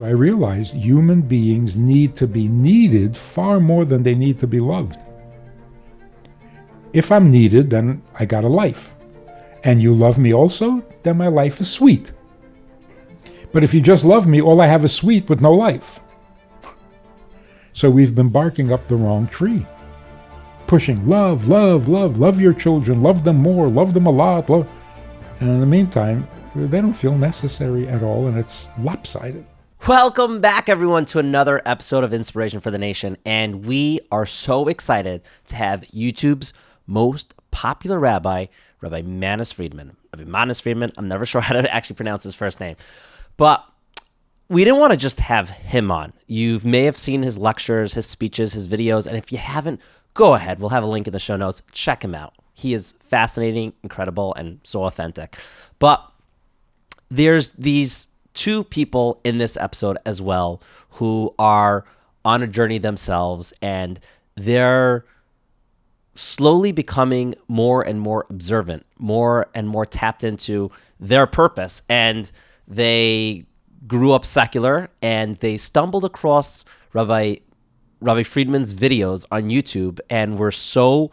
I realized human beings need to be needed far more than they need to be loved. If I'm needed, then I got a life. And you love me also, then my life is sweet. But if you just love me, all I have is sweet with no life. So we've been barking up the wrong tree. Pushing love, love, love, love your children, love them more, love them a lot. Love. And in the meantime, they don't feel necessary at all, and it's lopsided. Welcome back, everyone, to another episode of Inspiration for the Nation. And we are so excited to have YouTube's most popular rabbi, Rabbi Manis Friedman. Rabbi Manis Friedman, I'm never sure how to actually pronounce his first name. But we didn't want to just have him on. You may have seen his lectures, his speeches, his videos. And if you haven't, go ahead. We'll have a link in the show notes. Check him out. He is fascinating, incredible, and so authentic. But there's these two people in this episode as well who are on a journey themselves, and they're slowly becoming more and more observant, more and more tapped into their purpose. And they grew up secular, and they stumbled across Rabbi Friedman's videos on YouTube and were so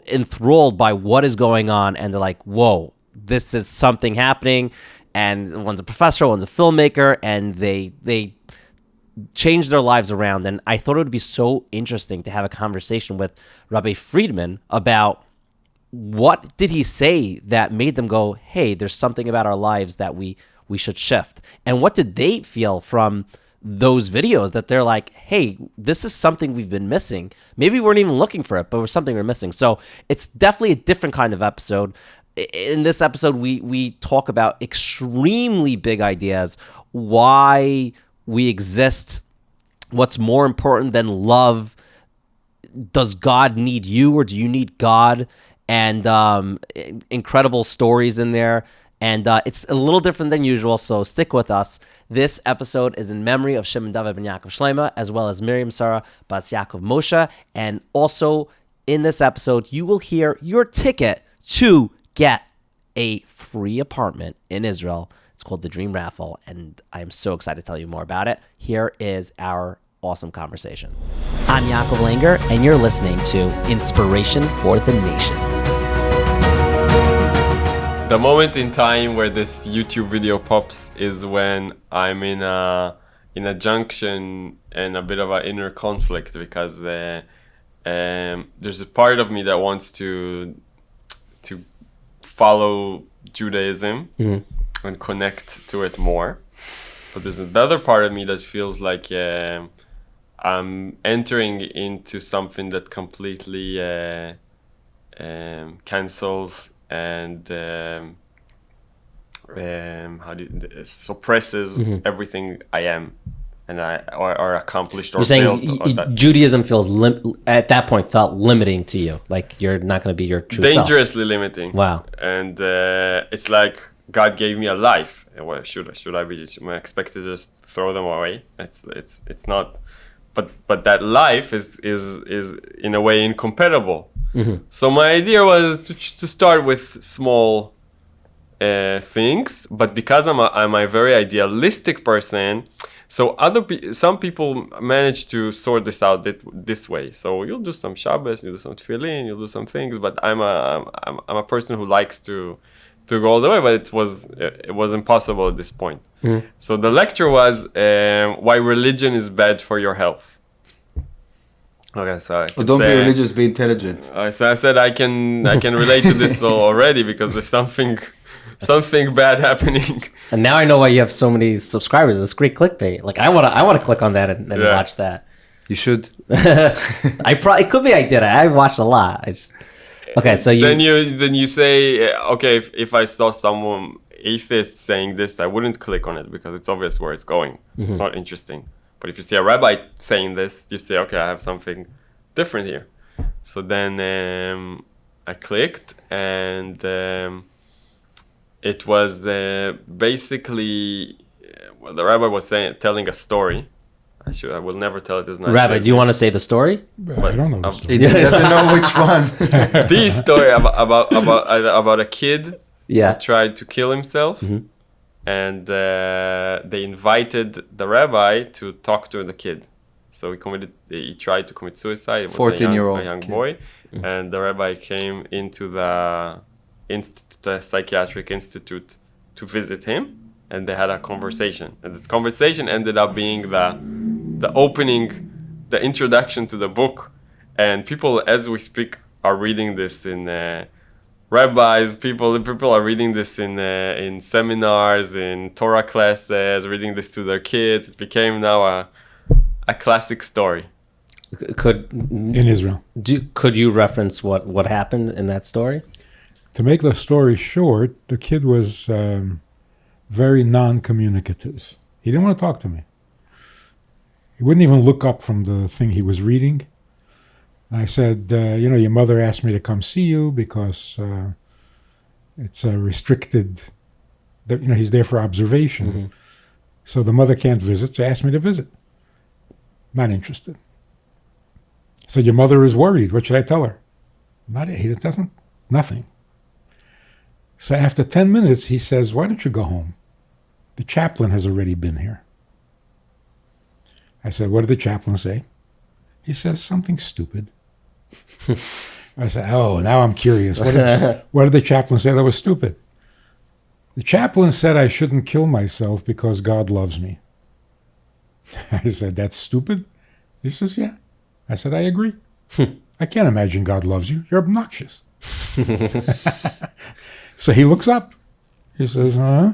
enthralled by what is going on, and they're like, whoa, this is something happening. And one's a professor, one's a filmmaker, and they changed their lives around. And I thought it would be so interesting to have a conversation with Rabbi Friedman about what did he say that made them go, hey, there's something about our lives that we should shift. And what did they feel from those videos that they're like, hey, this is something we've been missing. Maybe we weren't even looking for it, but it was something we're missing. So it's definitely a different kind of episode. In this episode, we talk about extremely big ideas, why we exist, what's more important than love, does God need you or do you need God, and incredible stories in there. And it's a little different than usual, so stick with us. This episode is in memory of Shimon David ben Yaakov Shleima, as well as Miriam Sarah Bas Yaakov Moshe. And also in this episode, you will hear your ticket to get a free apartment in Israel. It's called the Dream Raffle, and I am so excited to tell you more about it. Here is our awesome conversation. I'm Yaakov Langer, and you're listening to Inspiration for the Nation. The moment in time where this YouTube video pops is when I'm in a junction and a bit of an inner conflict, because there's a part of me that wants to follow Judaism and connect to it more, but there's another part of me that feels like I'm entering into something that completely cancels and suppresses everything I am and or accomplished or you're saying built. Judaism feels at that point felt limiting to you, like you're not going to be your true dangerously self. Limiting. Wow. And it's like God gave me a life. Well, should I expect to just throw them away? It's not. But that life is in a way incompatible. So my idea was to start with small things, but because I'm a very idealistic person, so some people manage to sort this out this way. So you'll do some Shabbos, you'll do some tefillin, you'll do some things, but I'm a person who likes to go all the way, but it was impossible at this point. So the lecture was why religion is bad for your health. Okay, so don't be religious, be intelligent. So I said I can relate to this already, because there's something bad happening. And now I know why you have so many subscribers. It's great clickbait. Like I want to click on that and watch that. You should. It could be I did. I watched a lot. Okay, so then you say, okay, if I saw someone atheist saying this, I wouldn't click on it because it's obvious where it's going. It's not interesting. But if you see a rabbi saying this, you say, okay, I have something different here. So then I clicked, and it was basically the rabbi was telling a story. I will never tell it as nice. Rabbi, do you want to say the story? I don't know. He doesn't know which one. The story about a kid who tried to kill himself, and they invited the rabbi to talk to the kid. So he tried to commit suicide. It was 14-year-old a young kid. boy, and the rabbi came into the psychiatric institute to visit him, and they had a conversation. And this conversation ended up being the opening, the introduction to the book. And people, as we speak, are reading this in rabbis. People are reading this in seminars, in Torah classes, reading this to their kids. It became now a classic story. In Israel. Could you reference what happened in that story? To make the story short, the kid was very non-communicative. He didn't want to talk to me. He wouldn't even look up from the thing he was reading. And I said, your mother asked me to come see you because it's a restricted, he's there for observation. Mm-hmm. So the mother can't visit, so asked me to visit. Not interested. So your mother is worried. What should I tell her? Nothing. So after 10 minutes, he says, why don't you go home? The chaplain has already been here. I said, what did the chaplain say? He says, something stupid. I said, oh, now I'm curious. What did the chaplain say that was stupid? The chaplain said I shouldn't kill myself because God loves me. I said, that's stupid? He says, yeah. I said, I agree. I can't imagine God loves you. You're obnoxious. So he looks up. He says, huh?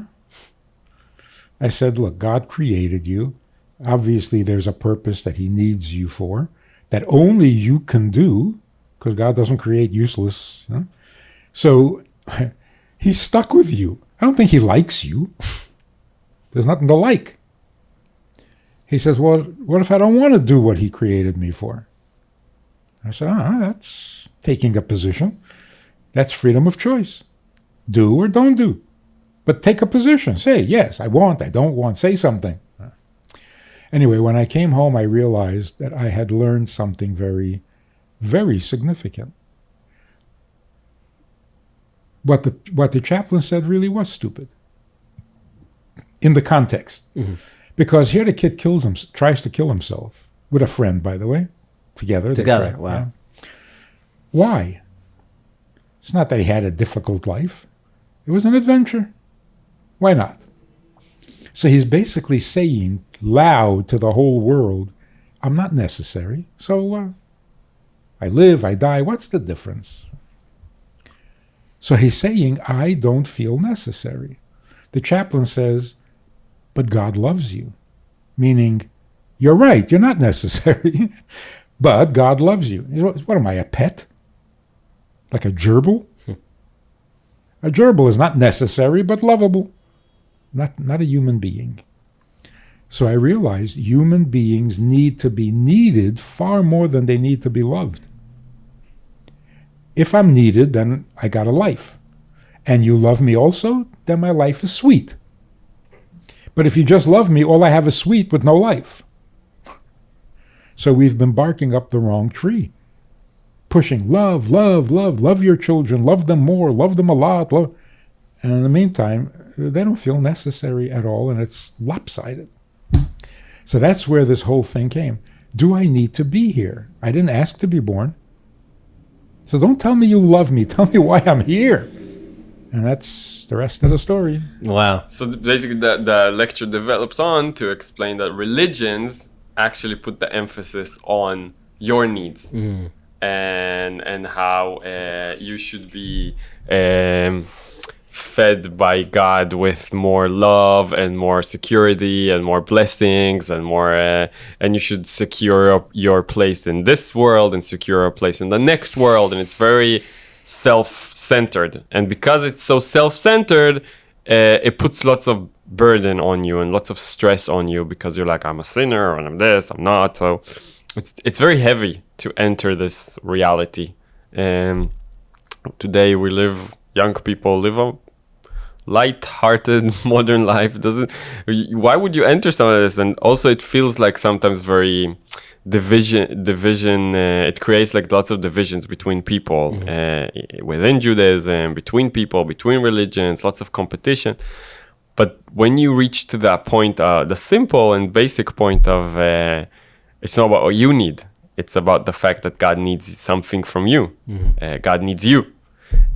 I said, look, God created you. Obviously, there's a purpose that he needs you for that only you can do because God doesn't create useless. So he's stuck with you. I don't think he likes you. There's nothing to like. He says, well, what if I don't want to do what he created me for? I said, that's taking a position. That's freedom of choice. Do or don't do. But take a position. Say, yes, I want, I don't want. Say something. Anyway, when I came home, I realized that I had learned something very, very significant. What the chaplain said really was stupid. In the context. Mm-hmm. Because here the kid tries to kill himself. With a friend, by the way. Together. Wow. Yeah. Why? It's not that he had a difficult life. It was an adventure. Why not? So he's basically saying loud to the whole world, I'm not necessary. So I live, I die. What's the difference? So he's saying, I don't feel necessary. The chaplain says, but God loves you. Meaning, you're right, you're not necessary. But God loves you. What am I, a pet? Like a gerbil? A gerbil is not necessary, but lovable. Not a human being. So I realized human beings need to be needed far more than they need to be loved. If I'm needed, then I got a life. And you love me also, then my life is sweet. But if you just love me, all I have is sweet with no life. So we've been barking up the wrong tree. Pushing love, love, love, love your children, love them more, love them a lot. Love. And in the meantime, they don't feel necessary at all, and it's lopsided. So that's where this whole thing came. Do I need to be here? I didn't ask to be born. So don't tell me you love me. Tell me why I'm here. And that's the rest of the story. Wow. So basically the lecture develops on to explain that religions actually put the emphasis on your needs. Mm. And how you should be fed by God with more love and more security and more blessings and more and you should secure your place in this world and secure a place in the next world, and it's very self-centered, and because it's so self-centered, it puts lots of burden on you and lots of stress on you because you're like, I'm a sinner and I'm this, I'm not. So it's very heavy to enter this reality. Today young people live a light-hearted modern life. Why would you enter some of this? And also it feels like sometimes very division. It creates like lots of divisions between people, within Judaism, between people, between religions, lots of competition. But when you reach to that point, the simple and basic point of it's not about what you need. It's about the fact that God needs something from you. God needs you.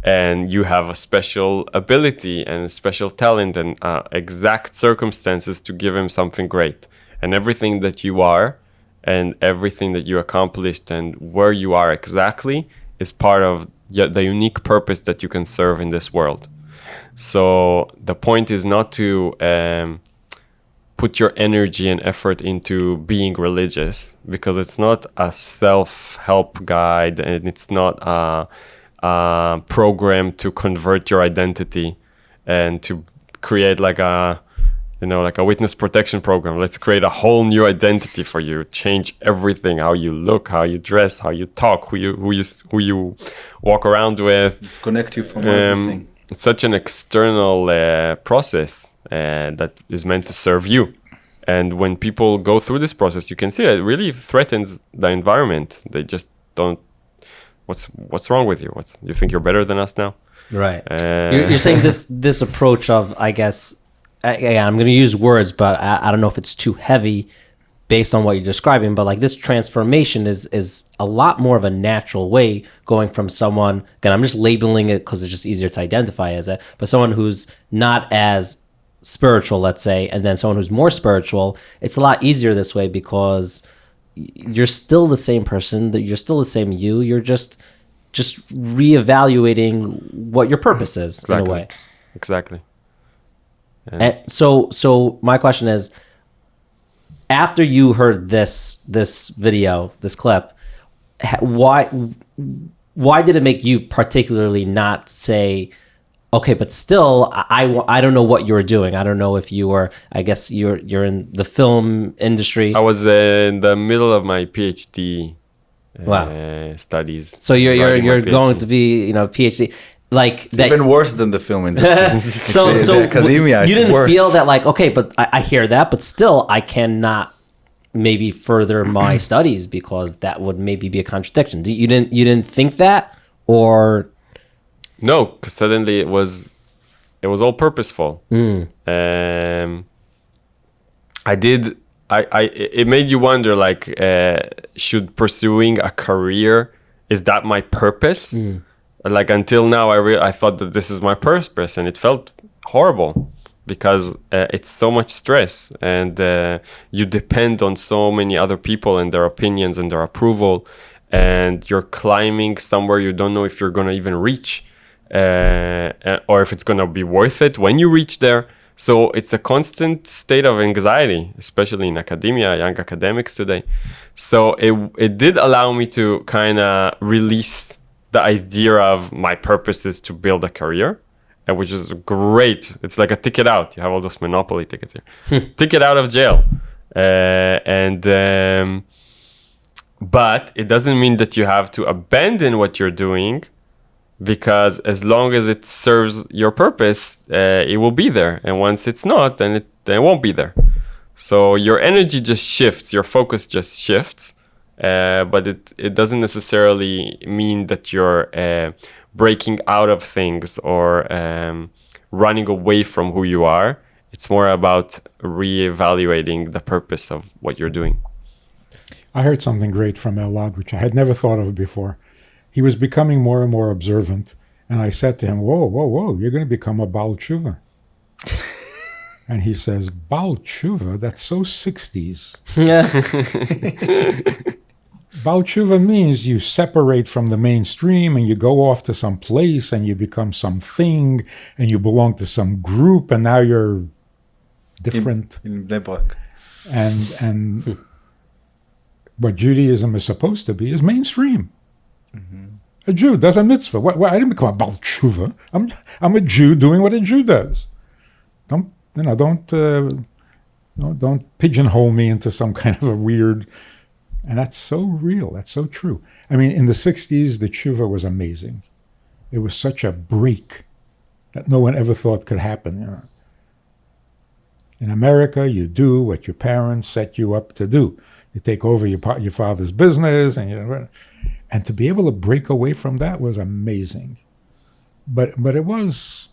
And you have a special ability and a special talent and exact circumstances to give him something great. And everything that you are and everything that you accomplished and where you are exactly is part of the unique purpose that you can serve in this world. So the point is not to put your energy and effort into being religious, because it's not a self-help guide and it's not a program to convert your identity and to create like a witness protection program. Let's create a whole new identity for you, change everything, how you look, how you dress, how you talk, who you walk around with. Disconnect you from everything. It's such an external process that is meant to serve you. And when people go through this process, you can see it really threatens the environment. They just don't. What's wrong with you? You think you're better than us now? Right. You're saying this approach of, I guess, I'm going to use words, but I don't know if it's too heavy based on what you're describing, but like this transformation is a lot more of a natural way, going from someone, again, I'm just labeling it because it's just easier to identify as it, but someone who's not as spiritual, let's say, and then someone who's more spiritual. It's a lot easier this way because you're still the same person, that you're still the same you. You're just reevaluating what your purpose is in a way. Exactly. And so my question is, after you heard this video, this clip, why did it make you particularly not say, okay, but still, I don't know what you were doing. I don't know if you were, I guess you're in the film industry. I was in the middle of my PhD studies. So you're going to be, PhD. Like it's even worse than the film industry. so the academia, you didn't worse. feel that like, okay, but I hear that, but still I cannot maybe further my studies because that would maybe be a contradiction. You didn't think that, or? No, because suddenly it was all purposeful. It made you wonder, like, should pursuing a career, is that my purpose? Like, until now, I thought that this is my purpose, and it felt horrible because it's so much stress, and you depend on so many other people and their opinions and their approval, and you're climbing somewhere you don't know if you're going to even reach. Or if it's going to be worth it when you reach there. So it's a constant state of anxiety, especially in academia, young academics today. So it did allow me to kind of release the idea of my purpose is to build a career, which is great. It's like a ticket out. You have all those Monopoly tickets here. Ticket out of jail. But it doesn't mean that you have to abandon what you're doing, because as long as it serves your purpose, it will be there. And once it's not, then it won't be there. So your energy just shifts, your focus just shifts, but it doesn't necessarily mean that you're breaking out of things or running away from who you are. It's more about reevaluating the purpose of what you're doing. I heard something great from Elad, which I had never thought of before. He was becoming more and more observant. And I said to him, whoa, you're going to become a Baal Tshuva. And he says, Baal Tshuva? That's so 60s. Yeah. Baal Tshuva means you separate from the mainstream and you go off to some place and you become something and you belong to some group and now you're different. In Bnei Brak. And what Judaism is supposed to be is mainstream. A Jew does a mitzvah. I didn't become a Baal Tshuva. I'm a Jew doing what a Jew does. Don't pigeonhole me into some kind of a weird. And that's so real. That's so true. I mean, in the 60s, the tshuva was amazing. It was such a break that no one ever thought could happen. In America, you do what your parents set you up to do. You take over your father's business, and to be able to break away from that was amazing. But it was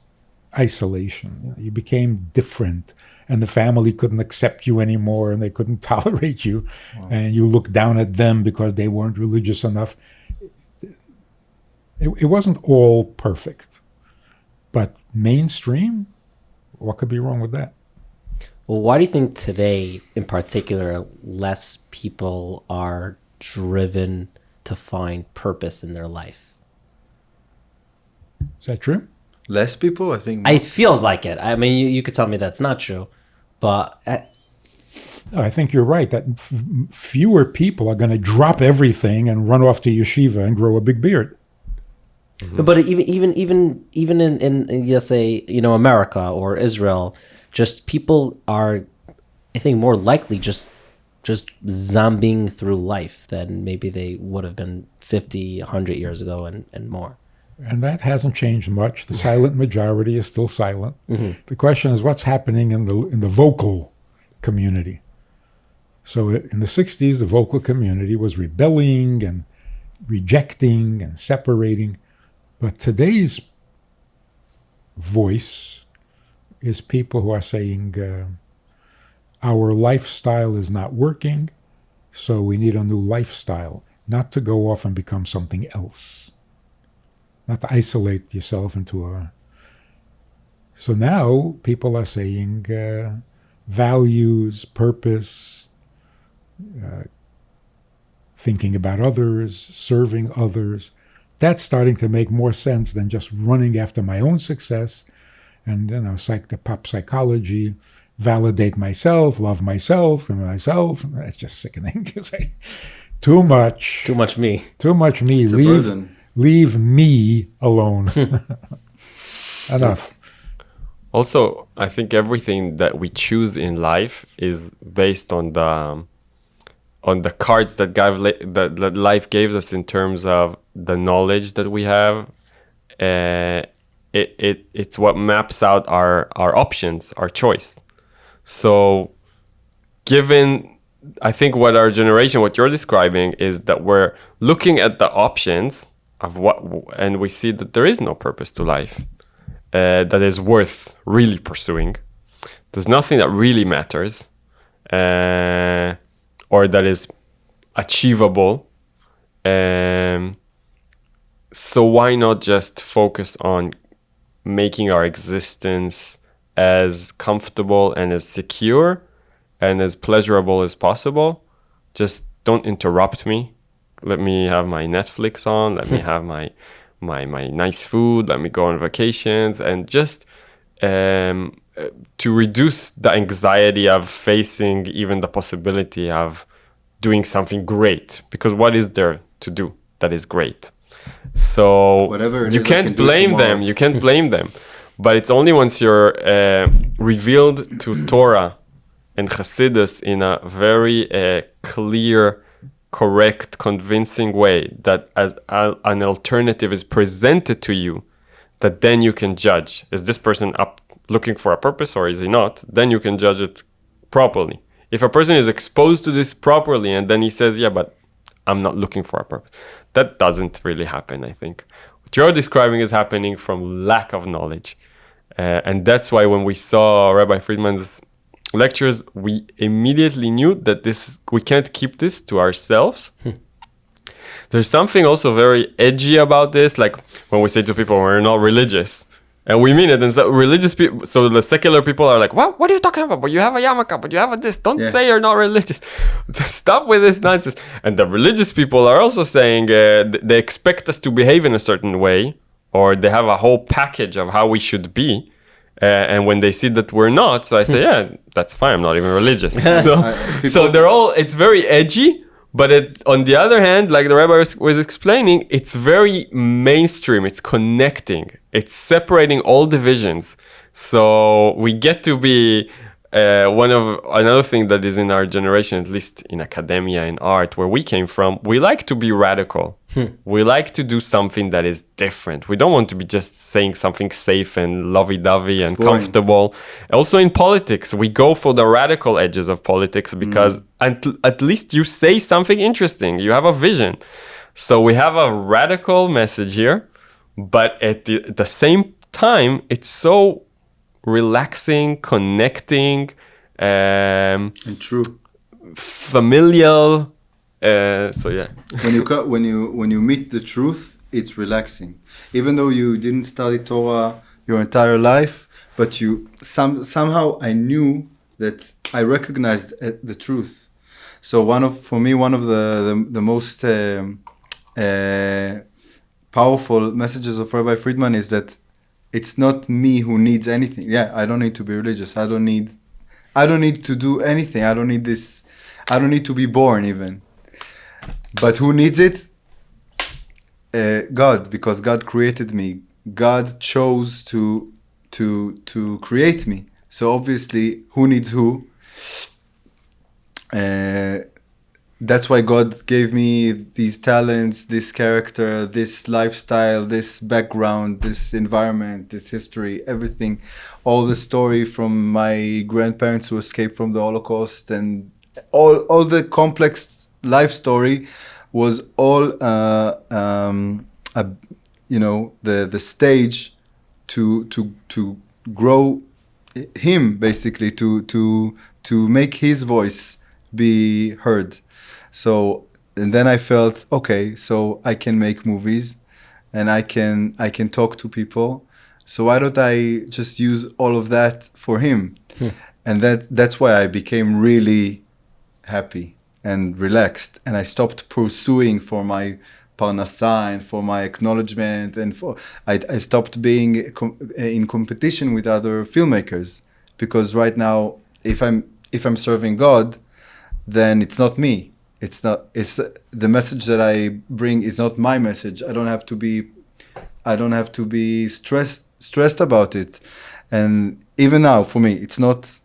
isolation. You became different, and the family couldn't accept you anymore, and they couldn't tolerate you, and you looked down at them because they weren't religious enough. It wasn't all perfect, but mainstream, what could be wrong with that? Well, why do you think today, in particular, less people are driven to find purpose in their life? Is that true? Less people, I think. It feels like it. I mean, you could tell me that's not true, but I think you're right that fewer people are going to drop everything and run off to yeshiva and grow a big beard. Mm-hmm. But even in let's say, America or Israel, just people are, I think, more likely just zombieing through life than maybe they would have been 50, 100 years ago and more. And that hasn't changed much. The silent majority is still silent. Mm-hmm. The question is what's happening in the vocal community. So in the 60s, the vocal community was rebelling and rejecting and separating. But today's voice is people who are saying, our lifestyle is not working, so we need a new lifestyle, not to go off and become something else, not to isolate yourself into a... So now people are saying values, purpose, thinking about others, serving others. That's starting to make more sense than just running after my own success and, the pop psychology, validate myself, love myself, and myself. That's just sickening. Too much. Too much me. Too much me. It's a burden. Leave me alone. Enough. Also, I think everything that we choose in life is based on the cards that life gave us in terms of the knowledge that we have. It's what maps out our options, our choice. So given, I think what our generation, what you're describing is that we're looking at the options of and we see that there is no purpose to life that is worth really pursuing. There's nothing that really matters. Or that is achievable. So why not just focus on making our existence as comfortable and as secure and as pleasurable as possible? Just don't interrupt me. Let me have my Netflix on. Let me have my nice food. Let me go on vacations. And just to reduce the anxiety of facing even the possibility of doing something great, because what is there to do that is great? So whatever it you is, can't blame them. You can't blame them. But it's only once you're revealed to Torah and Hasidus in a very clear, correct, convincing way that as an alternative is presented to you, that then you can judge, is this person up looking for a purpose or is he not? Then you can judge it properly. If a person is exposed to this properly and then he says, yeah, but I'm not looking for a purpose, that doesn't really happen, I think. What you're describing is happening from lack of knowledge. And that's why when we saw Rabbi Friedman's lectures, we immediately knew that we can't keep this to ourselves. There's something also very edgy about this, like when we say to people, we're not religious. And we mean it. And so religious people, so the secular people are like, what are you talking about? But you have a yarmulke, but you have a this. Don't say you're not religious. Stop with this nonsense. And the religious people are also saying they expect us to behave in a certain way, or they have a whole package of how we should be. And when they see that we're not, so I say, yeah, that's fine. I'm not even religious. So they're all, it's very edgy. But on the other hand, like the rabbi was explaining, it's very mainstream. It's connecting. It's separating all divisions. So we get to be another thing that is in our generation, at least in academia, in art, where we came from, we like to be radical. We like to do something that is different. We don't want to be just saying something safe and lovey-dovey and comfortable. Also in politics, we go for the radical edges of politics because at least you say something interesting. You have a vision. So we have a radical message here, but at the same time, it's so relaxing, connecting, And true. familial. So yeah. When you meet the truth, it's relaxing. Even though you didn't study Torah your entire life, but somehow I knew that I recognized the truth. So for me one of the most powerful messages of Rabbi Friedman is that it's not me who needs anything. Yeah, I don't need to be religious. I don't need to do anything. I don't need this. I don't need to be born even. But who needs it? God, because God created me. God chose to create me. So obviously, who needs who? That's why God gave me these talents, this character, this lifestyle, this background, this environment, this history, everything. All the story from my grandparents who escaped from the Holocaust, and all the complex life story was all the stage to grow him, basically, to make his voice be heard. So, and then I felt, okay, so I can make movies and I can talk to people. So why don't I just use all of that for him? And that's why I became really happy and relaxed, and I stopped pursuing for my parnasa and for my acknowledgement, and I stopped being in competition with other filmmakers, because right now if I'm serving God, then it's not me. It's the message that I bring is not my message. I don't have to be stressed about it. And even now, for me, it's not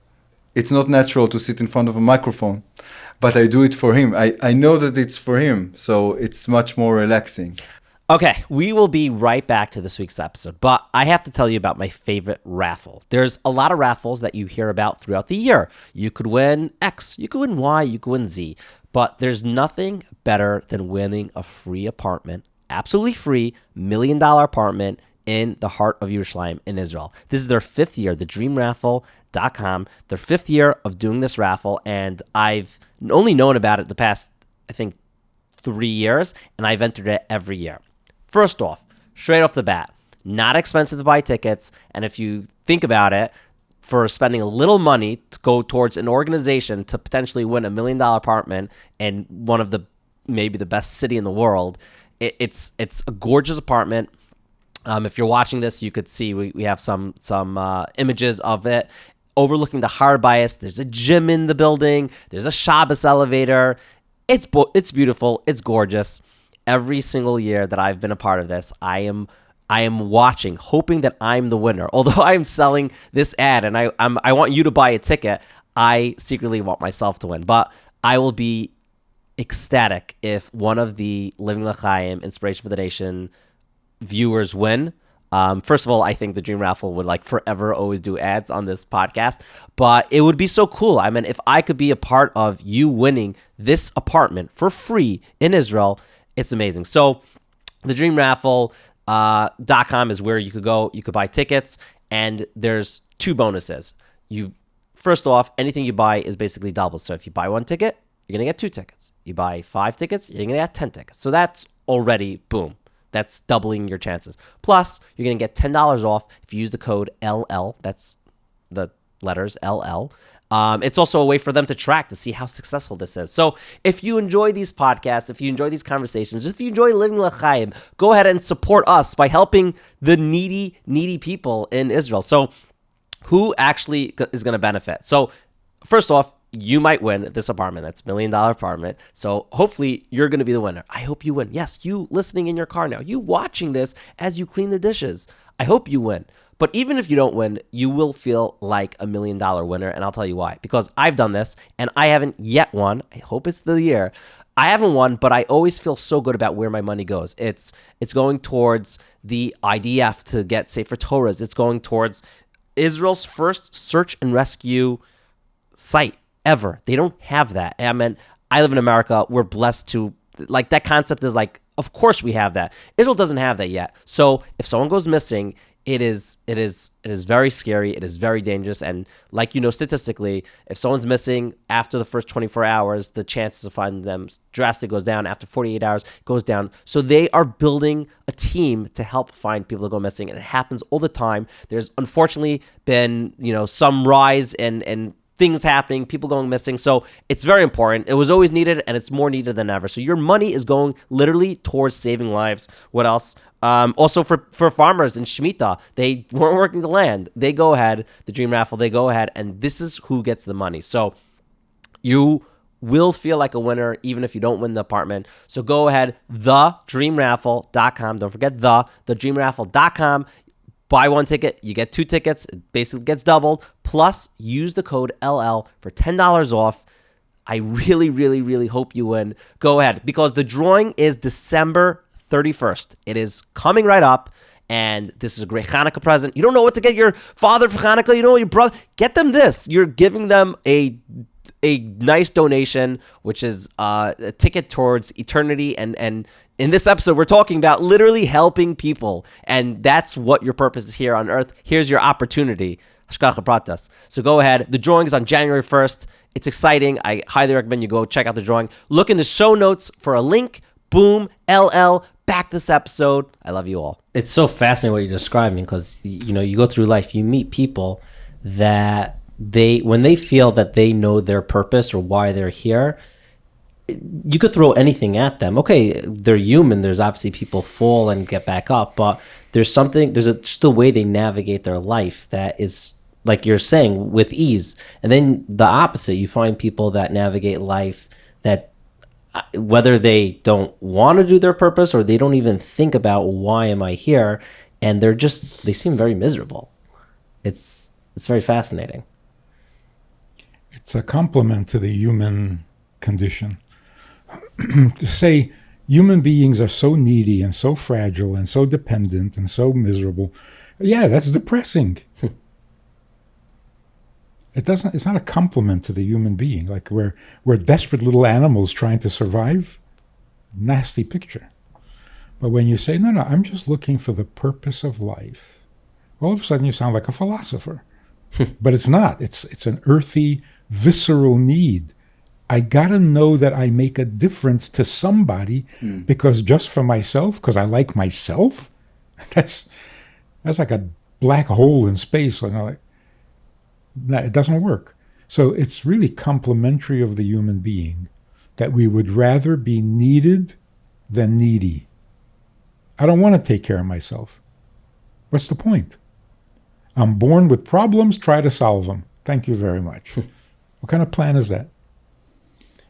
natural to sit in front of a microphone, but I do it for him. I know that it's for him, so it's much more relaxing. Okay, we will be right back to this week's episode, but I have to tell you about my favorite raffle. There's a lot of raffles that you hear about throughout the year. You could win X, you could win Y, you could win Z, but there's nothing better than winning a free apartment, absolutely free, $1 million apartment in the heart of Yerushalayim in Israel. This is their 5th year, thedreamraffle.com, their 5th year of doing this raffle, and I've only known about it the past, I think, 3 years, and I've entered it every year. First off, straight off the bat, not expensive to buy tickets, and if you think about it, for spending a little money to go towards an organization to potentially win $1 million apartment in one of maybe the best city in the world, it's a gorgeous apartment. If you're watching this, you could see we have some images of it overlooking the Har Habayis. There's a gym in the building. There's a Shabbos elevator. It's beautiful. It's gorgeous. Every single year that I've been a part of this, I am watching, hoping that I'm the winner. Although I am selling this ad and I want you to buy a ticket, I secretly want myself to win. But I will be ecstatic if one of the Living Lchaim Inspiration for the Nation viewers win. First of all, I think the Dream Raffle would forever always do ads on this podcast, but it would be so cool. I mean, if I could be a part of you winning this apartment for free in Israel, it's amazing. So the dreamraffle.com is where you could go. You could buy tickets, and there's 2 bonuses. First off, anything you buy is basically double. So if you buy 1 ticket, you're going to get 2 tickets. You buy 5 tickets, you're going to get 10 tickets. So that's already, boom. That's doubling your chances. Plus, you're going to get $10 off if you use the code LL. That's the letters LL. It's also a way for them to track to see how successful this is. So if you enjoy these podcasts, if you enjoy these conversations, if you enjoy Living Lchaim, go ahead and support us by helping the needy people in Israel. So who actually is going to benefit? So first off, you might win this apartment. That's $1 million apartment. So hopefully you're going to be the winner. I hope you win. Yes, you listening in your car now, you watching this as you clean the dishes. I hope you win. But even if you don't win, you will feel like $1 million winner. And I'll tell you why. Because I've done this and I haven't yet won. I hope it's the year. I haven't won, but I always feel so good about where my money goes. It's going towards the IDF to get Sefer Torahs. It's going towards Israel's first search and rescue site ever. They don't have that. I mean, I live in America. We're blessed to, that concept is Of course we have that. Israel doesn't have that yet. So if someone goes missing, it is very scary. It is very dangerous. And like statistically, if someone's missing after the first 24 hours, the chances of finding them drastically goes down. After 48 hours, it goes down. So they are building a team to help find people that go missing, and it happens all the time. There's unfortunately been some rise in things happening, people going missing. So it's very important. It was always needed, and it's more needed than ever. So your money is going literally towards saving lives. What else? Also for farmers in Shemitah, they weren't working the land. They go ahead, the Dream Raffle, they go ahead, and this is who gets the money. So you will feel like a winner even if you don't win the apartment. So go ahead, thedreamraffle.com. Don't forget thedreamraffle.com. Buy one ticket, you get 2 tickets. It basically gets doubled. Plus, use the code LL for $10 off. I really, really, really hope you win. Go ahead, because the drawing is December 31st. It is coming right up, and this is a great Hanukkah present. You don't know what to get your father for Hanukkah, your brother. Get them this. You're giving them a nice donation, which is a ticket towards eternity. And in this episode, we're talking about literally helping people. And that's what your purpose is here on earth. Here's your opportunity. So go ahead. The drawing is on January 1st. It's exciting. I highly recommend you go check out the drawing. Look in the show notes for a link. Boom, LL, back this episode. I love you all. It's so fascinating what you're describing, because you go through life, you meet people that when they feel that they know their purpose or why they're here, you could throw anything at them. Okay, they're human. There's obviously people fall and get back up, but there's just a way they navigate their life that is, like you're saying, with ease. And then the opposite, you find people that navigate life that whether they don't want to do their purpose or they don't even think about why am I here, and they seem very miserable. It's very fascinating. It's a compliment to the human condition. To say human beings are so needy and so fragile and so dependent and so miserable, yeah, that's depressing. It's not a compliment to the human being. Like we're desperate little animals trying to survive. Nasty picture. But when you say, no, I'm just looking for the purpose of life, all of a sudden you sound like a philosopher. But it's not. It's an earthy, visceral need. I gotta know that I make a difference to somebody, because just for myself, because I like myself, that's like a black hole in space. It doesn't work. So it's really complimentary of the human being that we would rather be needed than needy. I don't want to take care of myself. What's the point? I'm born with problems, try to solve them. Thank you very much. What kind of plan is that?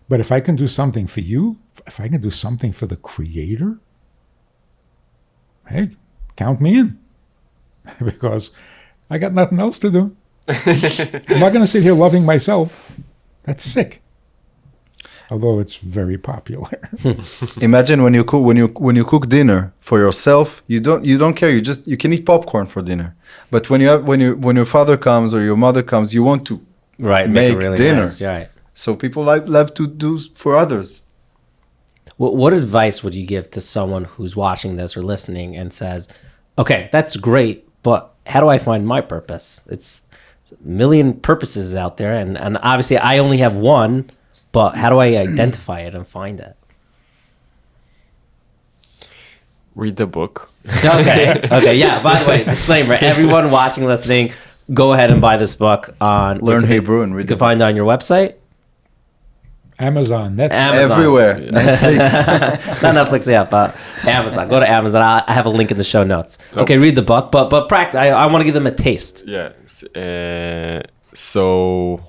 But if I can do something for you, if I can do something for the Creator, hey, count me in. Because I got nothing else to do. I'm not going to sit here loving myself. That's sick. Although it's very popular. Imagine when you cook dinner for yourself, you don't care. You can eat popcorn for dinner. But when your father comes or your mother comes, you want to make really dinner. Nice. Right. So people love to do for others. What advice would you give to someone who's watching this or listening and says, "Okay, that's great, but how do I find my purpose?" It's a million purposes out there, and obviously I only have one. But how do I identify it and find it? Read the book. Okay, yeah. By the way, disclaimer: everyone watching, listening, go ahead and buy this book on Learn Hebrew and read. You can find it on your website, Amazon, Netflix, everywhere. Netflix, not Netflix, yeah, but Amazon. Go to Amazon. I have a link in the show notes. Okay, read the book, but practice. I want to give them a taste. Yeah. So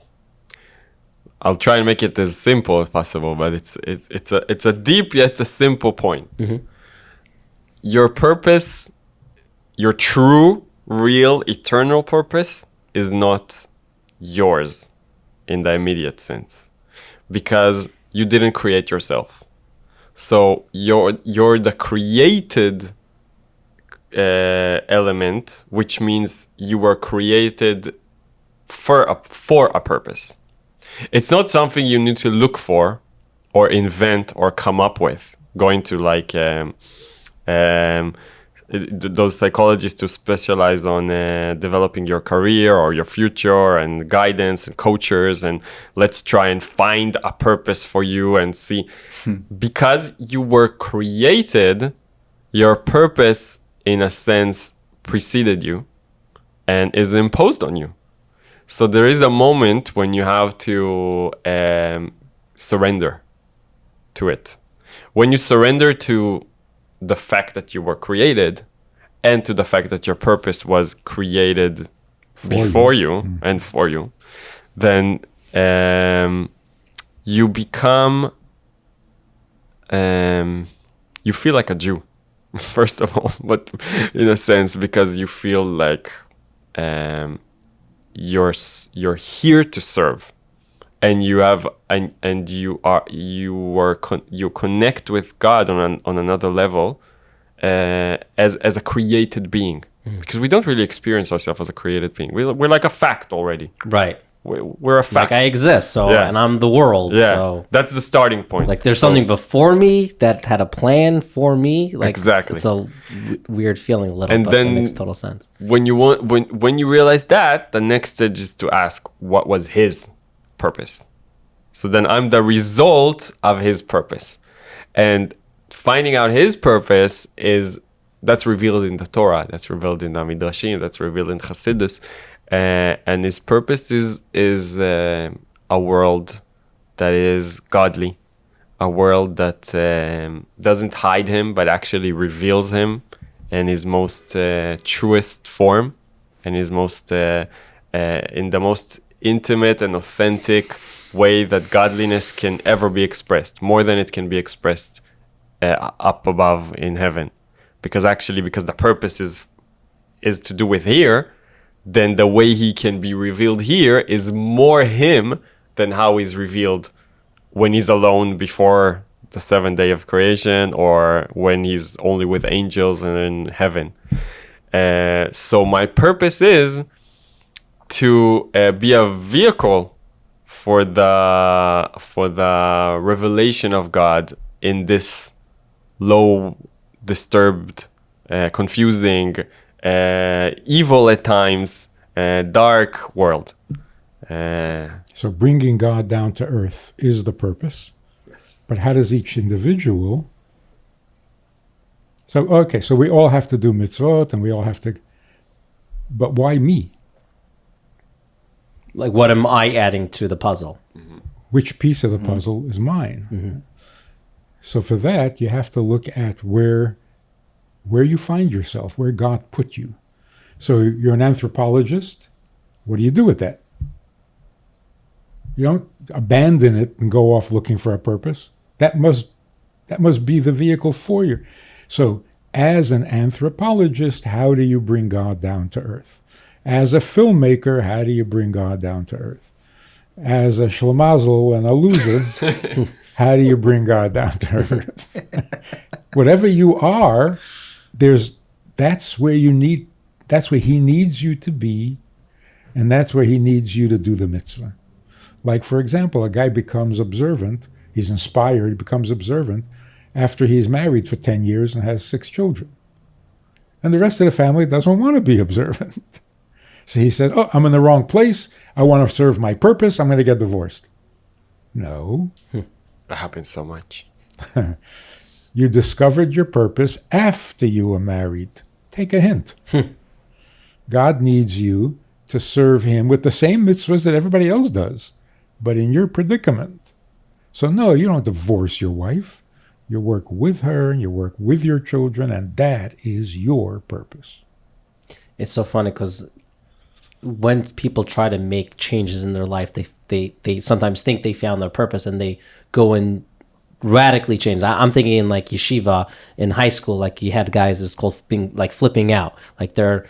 I'll try and make it as simple as possible, but it's a deep yet a simple point. Mm-hmm. Your purpose, your true, real, eternal purpose is not yours in the immediate sense, because you didn't create yourself. So you're the created element, which means you were created for a purpose. It's not something you need to look for or invent or come up with. going to like those psychologists who specialize on developing your career or your future and guidance and coaches, and let's try and find a purpose for you and see. Because you were created, your purpose in a sense preceded you and is imposed on you. So there is a moment when you have to surrender to it. When you surrender to the fact that you were created and to the fact that your purpose was created before you and for you, then you become, you feel like a Jew, first of all, but in a sense, because you feel like you're here to serve. And you have, and you connect with God on another level, as a created being, because we don't really experience ourselves as a created being. We're like a fact already. Right. We're a fact. Like I exist, so and I'm the world. Yeah, so that's the starting point. like there's something before me that had a plan for me. Like exactly, it's a weird feeling a little, and but then it makes total sense. When you realize that, the next stage is to ask, what was his purpose? So then I'm the result of his purpose, and finding out his purpose that's revealed in the Torah, that's revealed in the Midrashim, that's revealed in Chassidus, and his purpose is a world that is godly, a world that doesn't hide him but actually reveals him in his most truest form, and his most in the most intimate and authentic way that godliness can ever be expressed, more than it can be expressed up above in heaven. Because the purpose is to do with here, then the way he can be revealed here is more him than how he's revealed when he's alone before the 7th day of creation, or when he's only with angels and in heaven. So my purpose is to be a vehicle for the revelation of God in this low, disturbed, confusing, evil at times, dark world. So bringing God down to earth is the purpose. Yes. But how does each individual... So we all have to do mitzvot, and we all have to... But why me? Like, what am I adding to the puzzle? Which piece of the puzzle is mine? So for that, you have to look at where you find yourself, where God put you. So you're an anthropologist. What do you do with that? You don't abandon it and go off looking for a purpose. That must be the vehicle for you. So as an anthropologist, how do you bring God down to earth? As a filmmaker, how do you bring God down to earth? As a schlemazel and a loser, how do you bring God down to earth? Whatever you are, that's where he needs you to be, and that's where he needs you to do the mitzvah. Like, for example, a guy becomes observant, he's inspired, he becomes observant after he's married for 10 years and has 6 children. And the rest of the family doesn't want to be observant. So he said, I'm in the wrong place, I want to serve my purpose, I'm going to get divorced. No. That happens so much. You discovered your purpose after you were married. Take a hint. God needs you to serve him with the same mitzvahs that everybody else does, but in your predicament. So no, you don't divorce your wife. You work with her, you work with your children, and that is your purpose. It's so funny because when people try to make changes in their life, they sometimes think they found their purpose, and they go and radically change. I'm thinking in like yeshiva in high school, like you had guys that's called being like flipping out. Like they're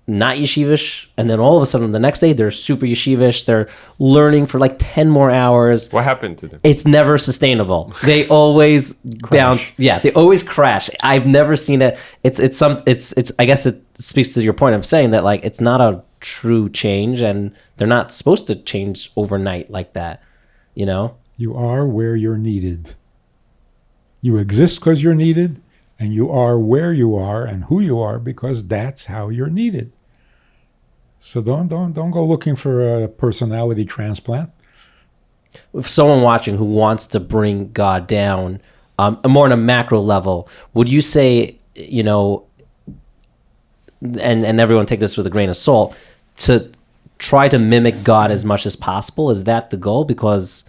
not yeshivish, and then all of a sudden the next day they're super yeshivish. They're learning for like 10 more hours. What happened to them? It's never sustainable. They always bounce. Yeah, they always crash. I've never seen it. It's I guess it speaks to your point of saying that like it's not a true change, and they're not supposed to change overnight like that, you know? You are where you're needed. You exist because you're needed, and you are where you are and who you are because that's how you're needed. So don't go looking for a personality transplant. If someone watching who wants to bring God down, more on a macro level, would you say, you know, and everyone take this with a grain of salt, to try to mimic God as much as possible? Is that the goal? Because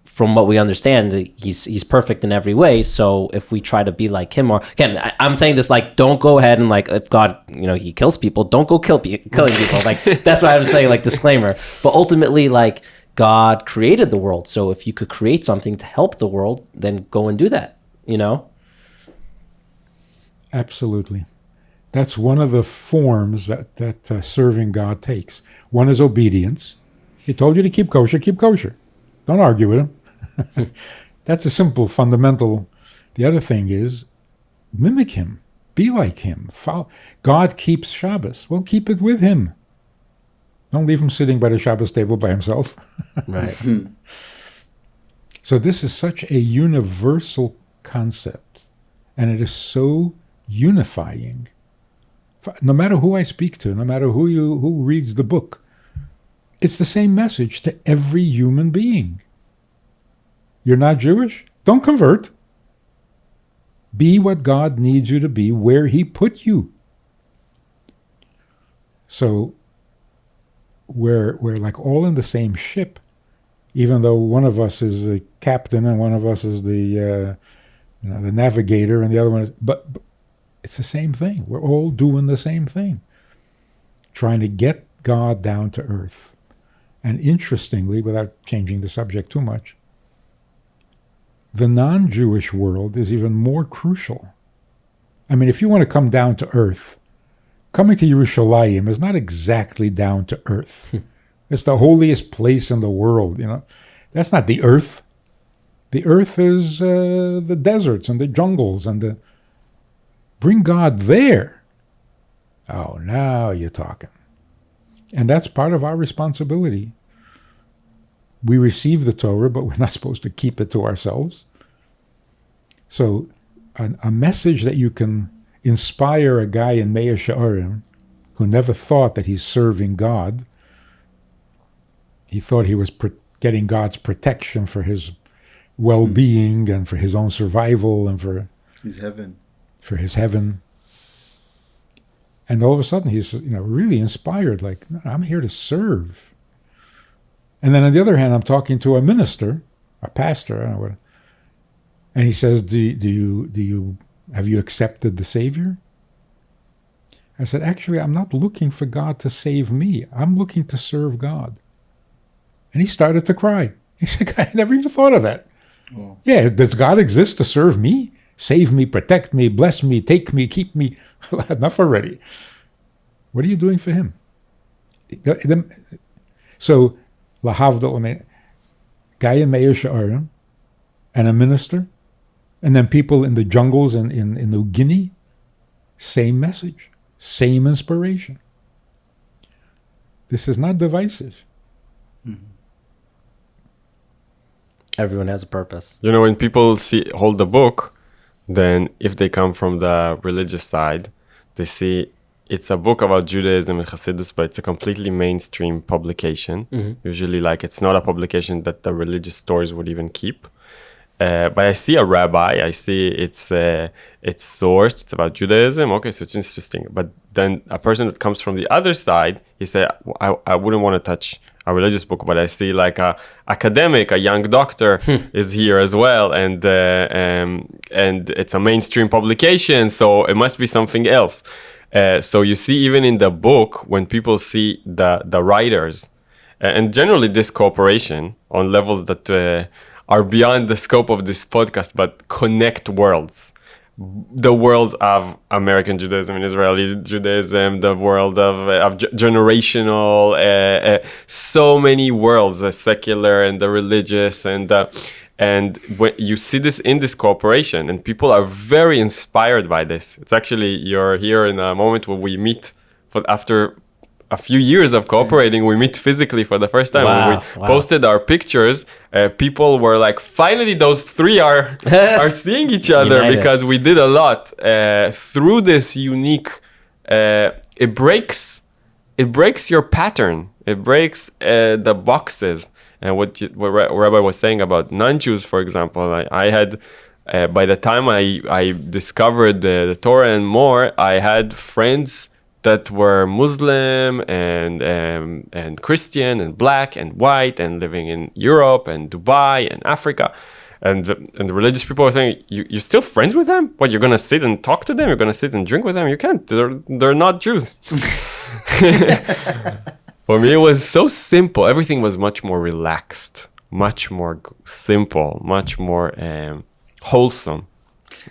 from what we understand, he's perfect in every way. So if we try to be like him, or again, I'm saying this like, don't go ahead and like, if God, you know, he kills people, don't go killing people. Like, that's why I'm saying, like, disclaimer. But ultimately, like, God created the world. So if you could create something to help the world, then go and do that, you know? Absolutely. That's one of the forms that serving God takes. One is obedience. He told you to keep kosher, keep kosher. Don't argue with him. That's a simple, fundamental. The other thing is mimic him. Be like him. Follow. God keeps Shabbos. Well, keep it with him. Don't leave him sitting by the Shabbos table by himself. Right. So this is such a universal concept, and it is so unifying. No matter who I speak to, no matter who reads the book, it's the same message to every human being. You're not Jewish? Don't convert. Be what God needs you to be where he put you. So we're like all in the same ship, even though one of us is the captain and one of us is the navigator and the other one is, but it's the same thing. We're all doing the same thing, trying to get God down to earth. And interestingly, without changing the subject too much, the non-Jewish world is even more crucial. I mean, if you want to come down to earth, coming to Yerushalayim is not exactly down to earth. It's the holiest place in the world, you know. That's not the earth. The earth is the deserts and the jungles and the... Bring God there. Oh, now you're talking. And that's part of our responsibility. We receive the Torah, but we're not supposed to keep it to ourselves. So a message that you can inspire a guy in Mea She'arim who never thought that he's serving God. He thought he was getting God's protection for his well-being and for his own survival and for his heaven. And all of a sudden he's really inspired, like, no, I'm here to serve. And then on the other hand, I'm talking to a minister, a pastor, I don't know what, and he says, have you accepted the Savior? I said, actually, I'm not looking for God to save me. I'm looking to serve God. And he started to cry. He said, I never even thought of that. Oh. Yeah, does God exist to serve me? Save me, protect me, bless me, take me, keep me. Enough already. What are you doing for him? So, lahavdol, guy in Mea She'arim, and a minister, and then people in the jungles in New Guinea, same message, same inspiration. This is not divisive. Mm-hmm. Everyone has a purpose. You know, when people hold the book, then if they come from the religious side, they see it's a book about Judaism and Hasidus, but it's a completely mainstream publication. Mm-hmm. Usually, like, it's not a publication that the religious stores would even keep. But I see a rabbi, I see it's sourced, it's about Judaism. Okay, so it's interesting. But then a person that comes from the other side, he said, I wouldn't want to touch a religious book, but I see like a academic, a young doctor is here as well, and it's a mainstream publication, so it must be something else. So you see, even in the book, when people see the writers, and generally this cooperation on levels that are beyond the scope of this podcast, but connect worlds. The worlds of American Judaism and Israeli Judaism, the world of generational, so many worlds, the secular and the religious, and when you see this in this cooperation, and people are very inspired by this. It's actually, you're here in a moment where we meet after a few years of cooperating, we meet physically for the first time. When we posted our pictures, people were like, finally those three are seeing each other. United. Because we did a lot through this unique, it breaks your pattern. It breaks the boxes. And what Rabbi was saying about non-Jews, for example, I had, by the time I discovered the Torah and more, I had friends that were Muslim and Christian and black and white and living in Europe and Dubai and Africa. And the religious people were saying, you're still friends with them? What, you're going to sit and talk to them? You're going to sit and drink with them? You can't. They're not Jews. For me, it was so simple. Everything was much more relaxed, much more simple, much more wholesome.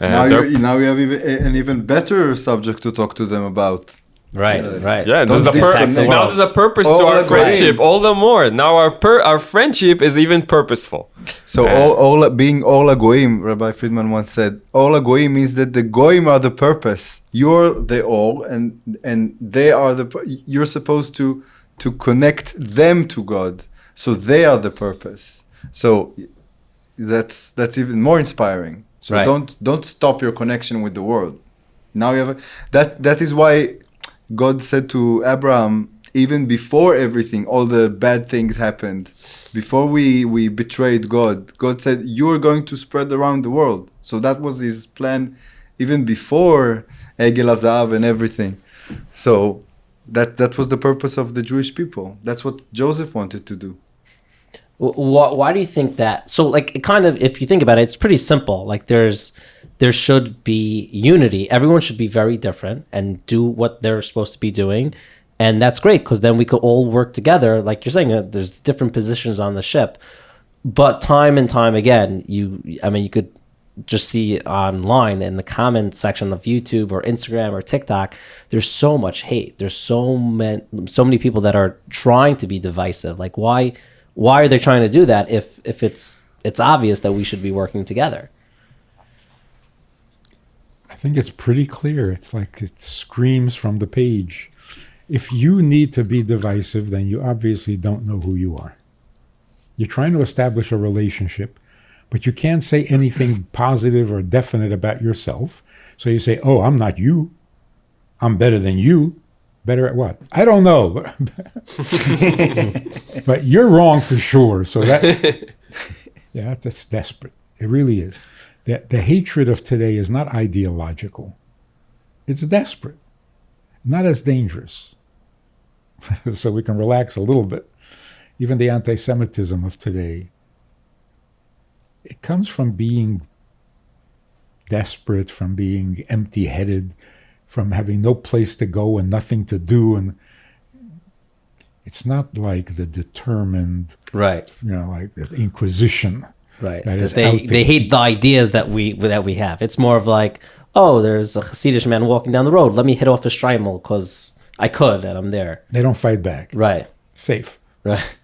Now you have an even better subject to talk to them about. Right. Yeah, now there's a purpose to our friendship, all the more. Now our friendship is even purposeful. So all being all a goyim, Rabbi Friedman once said, all a goyim means that the goyim are the purpose. You're the all, and they are you're supposed to connect them to God. So they are the purpose. So that's even more inspiring. So don't stop your connection with the world. Now you have that is why God said to Abraham, even before everything, all the bad things happened, before we betrayed God, God said, you are going to spread around the world. So that was his plan even before Egel Hazahav and everything. So that was the purpose of the Jewish people. That's what Joseph wanted to do. Why do you think that? So like it kind of, if you think about it, it's pretty simple. Like there should be unity. Everyone should be very different and do what they're supposed to be doing. And that's great because then we could all work together. Like you're saying, there's different positions on the ship. But time and time again, you could just see online in the comment section of YouTube or Instagram or TikTok, there's so much hate. There's so many people that are trying to be divisive. Like why are they trying to do that if it's obvious that we should be working together? I think it's pretty clear. It's like it screams from the page. If you need to be divisive, then you obviously don't know who you are. You're trying to establish a relationship, but you can't say anything positive or definite about yourself. So you say, oh, I'm not you. I'm better than you. Better at what? I don't know. But you're wrong for sure. So that's desperate. It really is. The hatred of today is not ideological. It's desperate. Not as dangerous. So we can relax a little bit. Even the anti-Semitism of today, it comes from being desperate, from being empty-headed, from having no place to go and nothing to do. And it's not like the determined, like the Inquisition. Right. They hate the ideas that we have. It's more of like, oh, there's a Hasidic man walking down the road. Let me hit off a shtreimel because I could and I'm there. They don't fight back. Right. Safe. Right.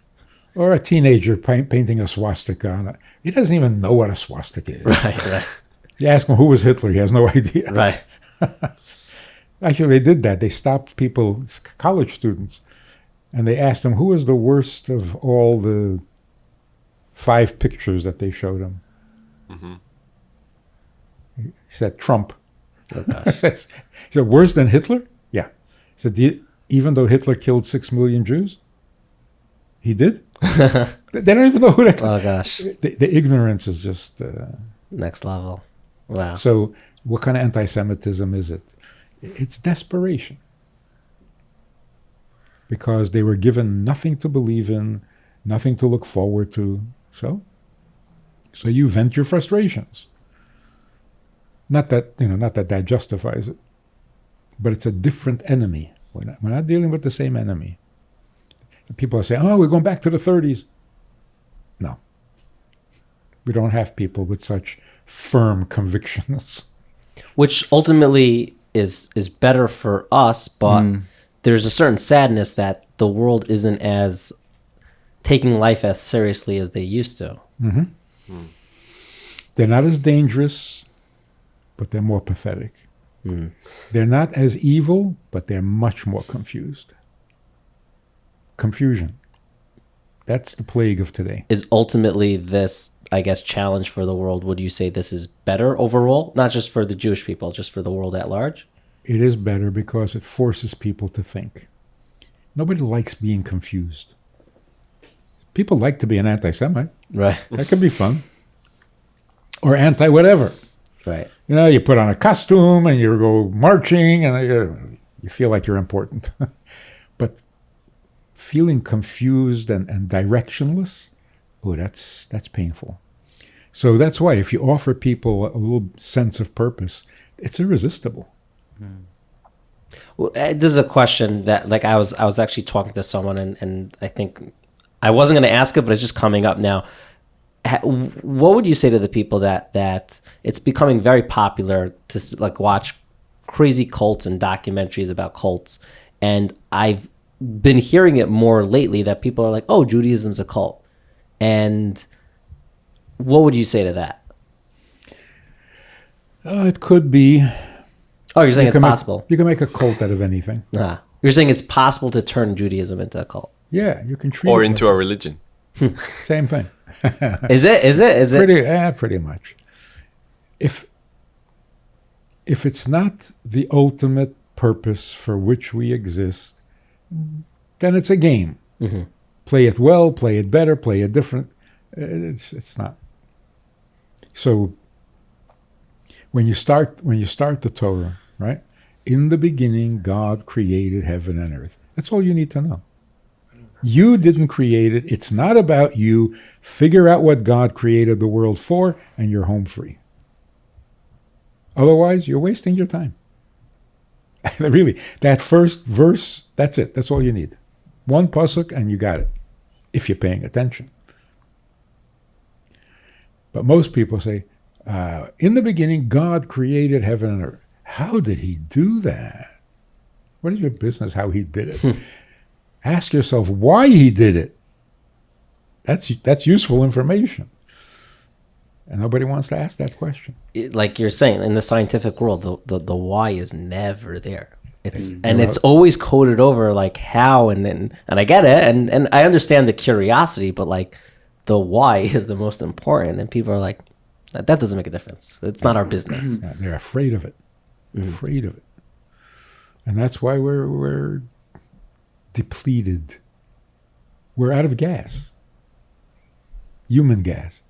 Or a teenager painting a swastika on it. He doesn't even know what a swastika is. Right. You ask him who was Hitler, he has no idea. Right. Actually, they did that. They stopped people, college students, and they asked them who was the worst of all the 5 pictures that they showed him. Mm-hmm. He said Trump. Oh, gosh. He said, worse than Hitler? Yeah. He said, even though Hitler killed 6 million Jews? He did? They don't even know who that is. Oh, gosh. The ignorance is just... next level. Wow. So what kind of anti-Semitism is it? It's desperation. Because they were given nothing to believe in, nothing to look forward to. So you vent your frustrations. Not that justifies it, but it's a different enemy. We're not dealing with the same enemy. People are saying, oh, we're going back to the 30s. No. We don't have people with such firm convictions. Which ultimately is better for us, but there's a certain sadness that the world isn't as taking life as seriously as they used to. Mm-hmm. They're not as dangerous, but they're more pathetic. They're not as evil, but they're much more confused. confusion. That's the plague of today. Is ultimately this, I guess, challenge for the world, would you say this is better overall? Not just for the Jewish people, just for the world at large? It is better because it forces people to think. Nobody likes being confused. People like to be an anti-Semite. Right. That can be fun. Or anti-whatever. Right. You know, you put on a costume and you go marching and you feel like you're important. But feeling confused and directionless, that's painful. So that's why if you offer people a little sense of purpose, it's irresistible. Well, this is a question that, like, I was actually talking to someone, and I think I wasn't going to ask it, but it's just coming up now. What would you say to the people that it's becoming very popular to like watch crazy cults and documentaries about cults, and I've been hearing it more lately that people are like, "Oh, Judaism's a cult," and what would you say to that? It could be. Oh, you're saying it's possible. You can make a cult out of anything. You're saying it's possible to turn Judaism into a cult. Yeah, you can treat Or it into a religion. same thing. Is it? Pretty much. If it's not the ultimate purpose for which we exist, then it's a game. Mm-hmm. Play it well, play it better, play it different. It's not. So when you start the Torah, right? In the beginning, God created heaven and earth. That's all you need to know. You didn't create it. It's not about you. Figure out what God created the world for, and you're home free. Otherwise, you're wasting your time. Really, that first verse, that's it. That's all you need. One pasuk, and you got it, if you're paying attention. But most people say, in the beginning, God created heaven and earth. How did he do that? What is your business how he did it? Ask yourself why he did it. That's useful information. And nobody wants to ask that question. Like you're saying, in the scientific world, the why is never there. It's always coded over like how, and I get it, and I understand the curiosity, but like the why is the most important, and people are like, that doesn't make a difference. It's not our business. Yeah, they're afraid of it. Afraid of it. And that's why we're depleted. We're out of gas. Human gas.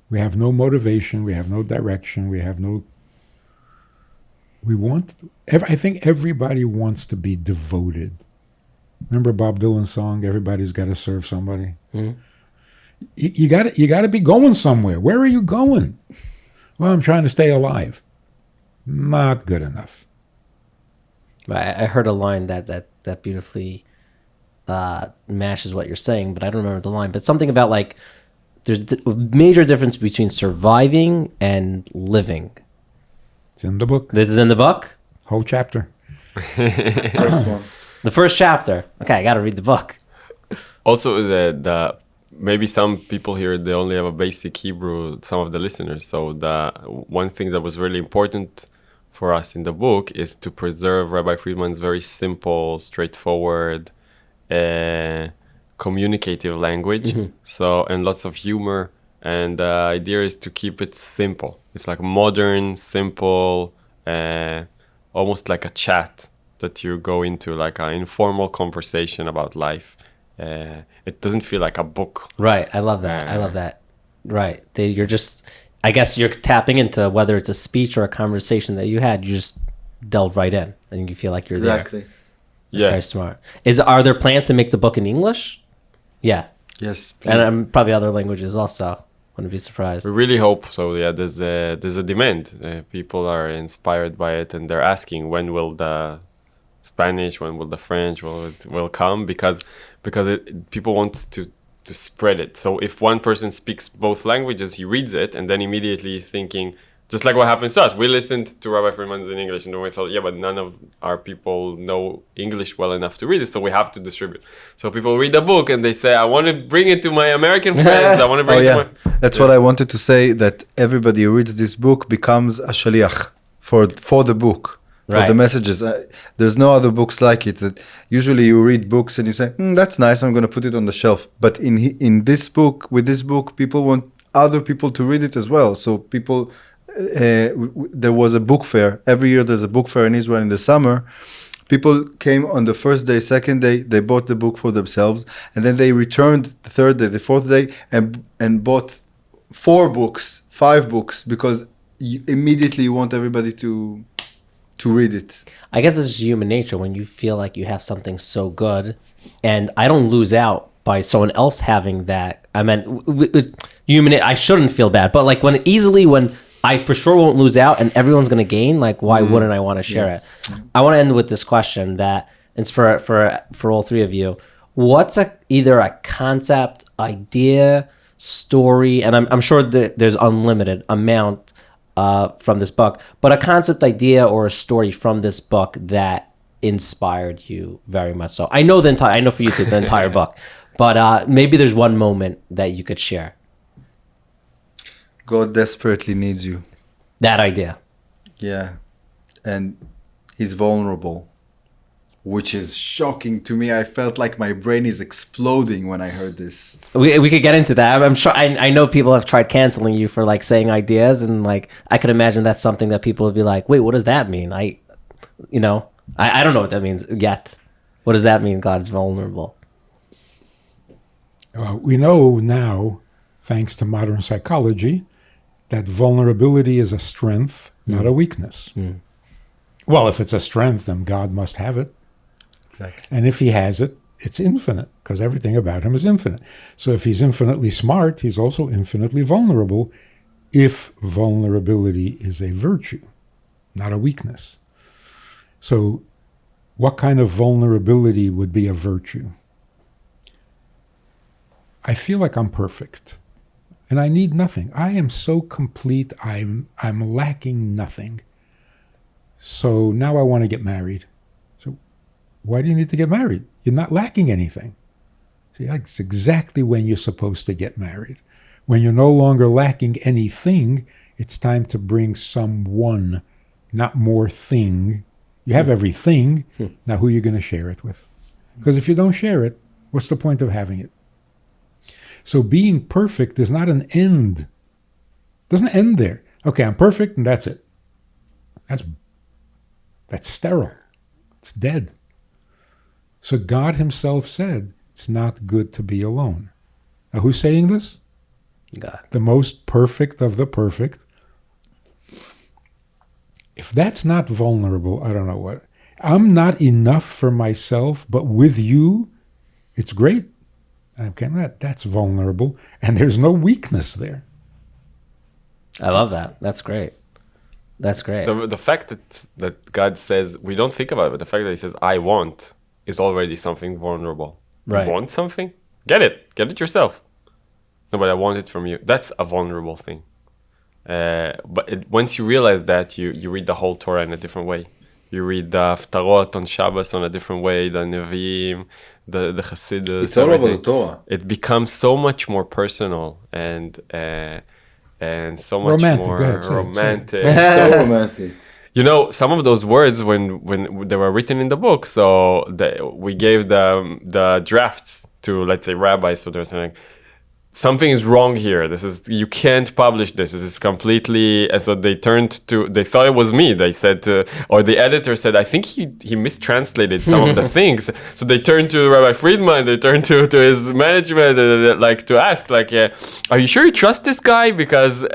We have no motivation. We have no direction. I think everybody wants to be devoted. Remember Bob Dylan's song, "Everybody's got to serve somebody"? Mm-hmm. You got to be going somewhere. Where are you going? Well, I'm trying to stay alive. Not good enough. I heard a line that beautifully matches what you're saying, but I don't remember the line. But something about like there's a major difference between surviving and living. It's in the book. This is in the book? Whole chapter. First one. The first chapter. Okay, I got to read the book. Also, the maybe some people here, they only have a basic Hebrew, some of the listeners. So the one thing that was really important for us in the book is to preserve Rabbi Friedman's very simple, straightforward, communicative language. Mm-hmm. So, and lots of humor. And the idea is to keep it simple. It's like modern, simple, almost like a chat that you go into, like an informal conversation about life. It doesn't feel like a book. Right. I love that. I love that. Right. You're just, I guess you're tapping into whether it's a speech or a conversation that you had, you just delve right in and you feel like you're there. Exactly. That's very smart. Are there plans to make the book in English? Yeah. Yes. Please. And probably other languages also. Wouldn't be surprised. We really hope so. Yeah, there's a demand. People are inspired by it, and they're asking when will the Spanish, when will the French will come, because people want to spread it. So if one person speaks both languages, he reads it and then immediately thinking, just like what happens to us. We listened to Rabbi Friedman's in English and we thought, yeah, but none of our people know English well enough to read it, so we have to distribute. So people read the book and they say, I want to bring it to my American friends. I want to bring it to my... That's what I wanted to say, that everybody who reads this book becomes a shaliach for the book. for Right. the messages. There's no other books like it. That usually you read books and you say, "That's nice. I'm going to put it on the shelf." But in this book, with this book, people want other people to read it as well. So people, there was a book fair every year. There's a book fair in Israel in the summer. People came on the first day, second day, they bought the book for themselves, and then they returned the third day, the fourth day, and bought 4 books, 5 books, because immediately you want everybody to read it. I guess this is human nature when you feel like you have something so good, and I don't lose out by someone else having that. I mean, I shouldn't feel bad, but like when I for sure won't lose out and everyone's going to gain, like why wouldn't I want to share it? I want to end with this question that it's for all 3 of you. What's either a concept, idea, story, and I'm sure that there's unlimited amount from this book, but a concept, idea, or a story from this book that inspired you very much so? I know I know for you too, the entire book, but maybe there's one moment that you could share. God desperately needs you. That idea. Yeah. And he's vulnerable, which is shocking to me. I felt like my brain is exploding when I heard this. We could get into that. I'm sure I know people have tried canceling you for like saying ideas, and like I could imagine that's something that people would be like, wait, what does that mean? I don't know what that means yet. What does that mean? God is vulnerable. We know now, thanks to modern psychology, that vulnerability is a strength, not a weakness. Well, if it's a strength, then God must have it. Exactly. And if he has it, it's infinite, because everything about him is infinite. So if he's infinitely smart, he's also infinitely vulnerable, if vulnerability is a virtue, not a weakness. So what kind of vulnerability would be a virtue? I feel like I'm perfect, and I need nothing. I am so complete, I'm lacking nothing. So now I want to get married. So why do you need to get married? You're not lacking anything. See, that's exactly when you're supposed to get married. When you're no longer lacking anything, it's time to bring someone, not more thing. You have everything. Now who are you going to share it with? Because if you don't share it, what's the point of having it? So being perfect is not an end. It doesn't end there. Okay, I'm perfect and that's it. That's sterile. It's dead. So God himself said, it's not good to be alone. Now who's saying this? God. The most perfect of the perfect. If that's not vulnerable, I don't know what. I'm not enough for myself, but with you, it's great. Okay, that's vulnerable, and there's no weakness there. I love that. That's great. That's great. The fact that God says, we don't think about it, but the fact that he says, I want, is already something vulnerable. Right. You want something? Get it yourself. No, but I want it from you. That's a vulnerable thing. But once you realize that, you read the whole Torah in a different way. You read the Haftarot on Shabbos on a different way, the Nevi'im, the Chassidus. It's all over everything. the Torah. It becomes so much more personal and so much Romantic. more Go ahead, say it. romantic. So romantic. You know, some of those words when they were written in the book, so we gave the drafts to, let's say, rabbis, so they're saying, something is wrong here. You can't publish this. This is completely. And so they thought it was me. They said, or the editor said, I think he mistranslated some of the things. So they turned to Rabbi Friedman. They turned to his management, to ask, are you sure you trust this guy? Because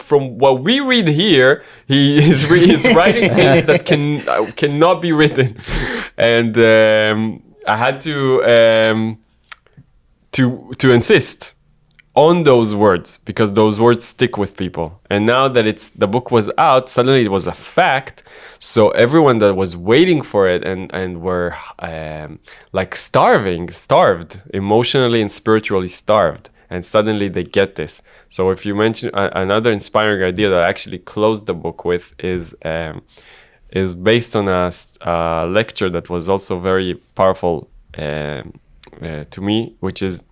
from what we read here, he's writing things that cannot be written. And I had to insist on those words, because those words stick with people. And now that the book was out, suddenly it was a fact. So everyone that was waiting for it and were starved, emotionally and spiritually starved, and suddenly they get this. So if you mention another inspiring idea that I actually closed the book with is based on a lecture that was also very powerful to me, which is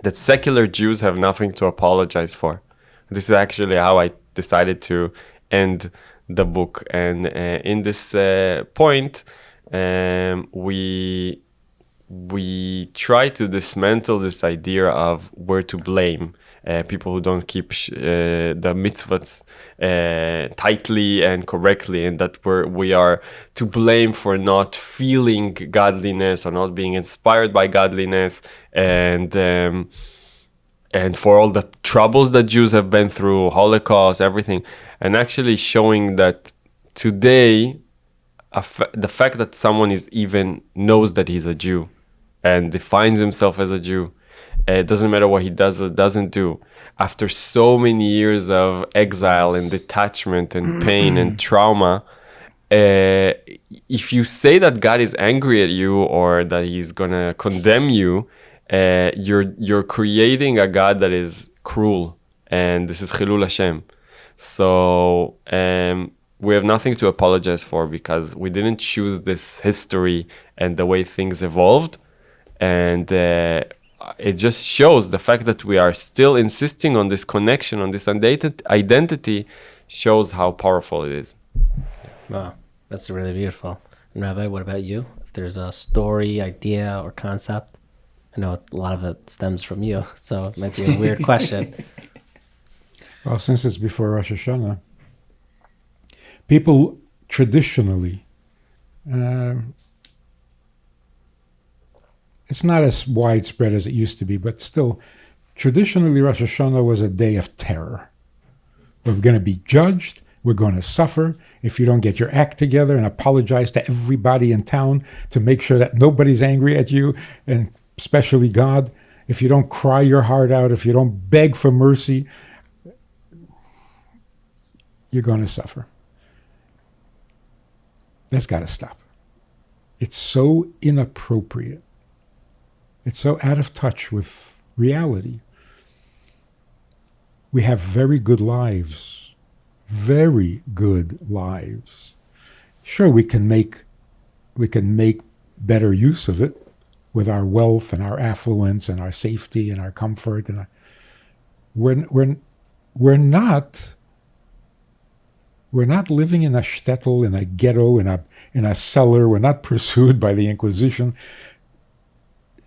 that secular Jews have nothing to apologize for. This is actually how I decided to end the book. And in this point, we try to dismantle this idea of where to blame people who don't keep the mitzvahs tightly and correctly, and that we are to blame for not feeling godliness or not being inspired by godliness, and for all the troubles that Jews have been through, Holocaust, everything, and actually showing that today, the fact that someone even knows that he's a Jew and defines himself as a Jew, it doesn't matter what he does or doesn't do. After so many years of exile and detachment and pain and trauma, if you say that God is angry at you or that he's gonna condemn you, you're creating a God that is cruel, and this is Chilul Hashem. So we have nothing to apologize for, because we didn't choose this history and the way things evolved, and it just shows the fact that we are still insisting on this connection, on this identity, shows how powerful it is. Wow, that's really beautiful. And Rabbi, what about you? If there's a story, idea, or concept, I know a lot of it stems from you, so it might be a weird question. Well, since it's before Rosh Hashanah, people traditionally, it's not as widespread as it used to be, but still, traditionally Rosh Hashanah was a day of terror. We're going to be judged. We're going to suffer if you don't get your act together and apologize to everybody in town to make sure that nobody's angry at you, and especially God. If you don't cry your heart out, if you don't beg for mercy, you're going to suffer. That's got to stop. It's so inappropriate. It's so out of touch with reality. We have very good lives. Very good lives. Sure, we can make better use of it with our wealth and our affluence and our safety and our comfort. And we're not living in a shtetl, in a ghetto, in a cellar. We're not pursued by the Inquisition.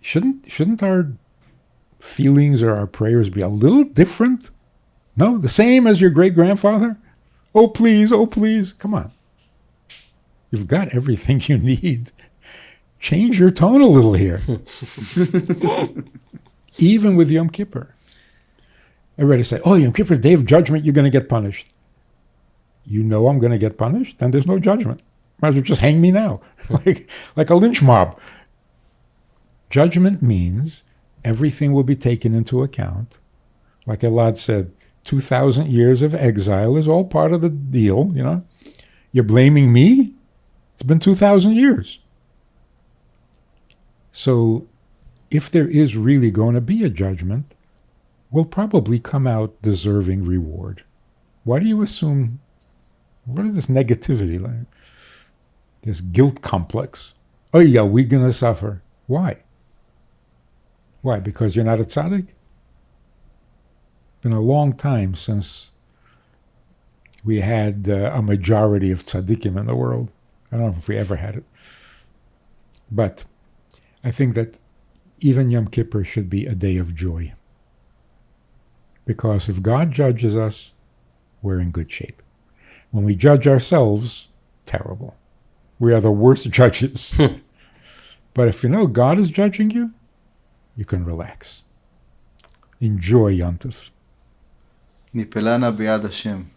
Shouldn't our feelings or our prayers be a little different? No, the same as your great-grandfather? Oh, please, oh, please. Come on. You've got everything you need. Change your tone a little here. Even with Yom Kippur. Everybody say, oh, Yom Kippur, day of judgment, you're going to get punished. You know I'm going to get punished, then there's no judgment. Might as well just hang me now, like a lynch mob. Judgment means everything will be taken into account. Like Elad said, 2,000 years of exile is all part of the deal, you know. You're blaming me? It's been 2,000 years. So if there is really going to be a judgment, we'll probably come out deserving reward. Why do you assume, what is this negativity like? This guilt complex. Oh yeah, we're going to suffer. Why? Why? Because you're not a tzaddik? It's been a long time since we had a majority of tzaddikim in the world. I don't know if we ever had it. But I think that even Yom Kippur should be a day of joy. Because if God judges us, we're in good shape. When we judge ourselves, terrible. We are the worst judges. But if you know God is judging you, you can relax. Enjoy Yontif. Nipelana biyad Hashem.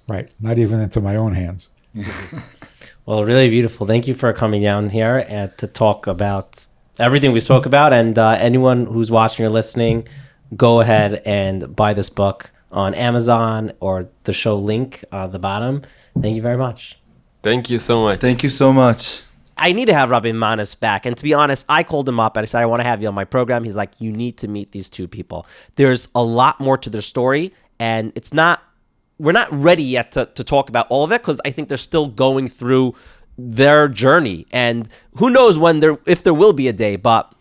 Right, not even into my own hands. Well, really beautiful. Thank you for coming down here and to talk about everything we spoke about. And anyone who's watching or listening, go ahead and buy this book on Amazon or the show link at the bottom. Thank you very much. Thank you so much. Thank you so much. I need to have Rabbi Manis back. And to be honest, I called him up and I said, I want to have you on my program. He's like, you need to meet these two people. There's a lot more to their story, and we're not ready yet to talk about all of it, because I think they're still going through their journey. And who knows if there will be a day, but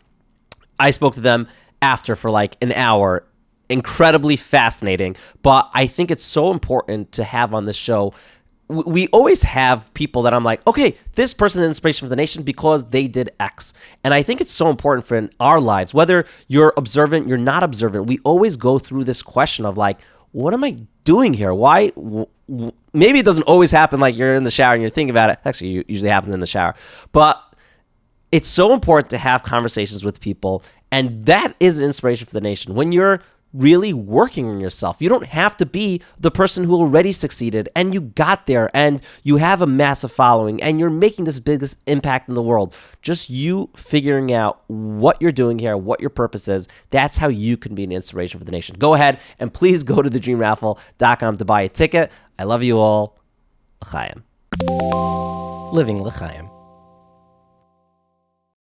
I spoke to them after for like an hour incredibly fascinating. But I think it's so important to have on this show. We always have people that I'm like, okay, this person is an inspiration for the nation because they did X. And I think it's so important for in our lives, whether you're observant, you're not observant, we always go through this question of like, what am I doing here? Why? Maybe it doesn't always happen like you're in the shower and you're thinking about it. Actually, it usually happens in the shower. But it's so important to have conversations with people. And that is an inspiration for the nation. When you're really working on yourself, you don't have to be the person who already succeeded and you got there and you have a massive following and you're making this biggest impact in the world. Just you figuring out what you're doing here, what your purpose is. That's how you can be an inspiration for the nation. Go ahead and please go to thedreamraffle.com to buy a ticket. I love you all. Lchaim. Living Lchaim.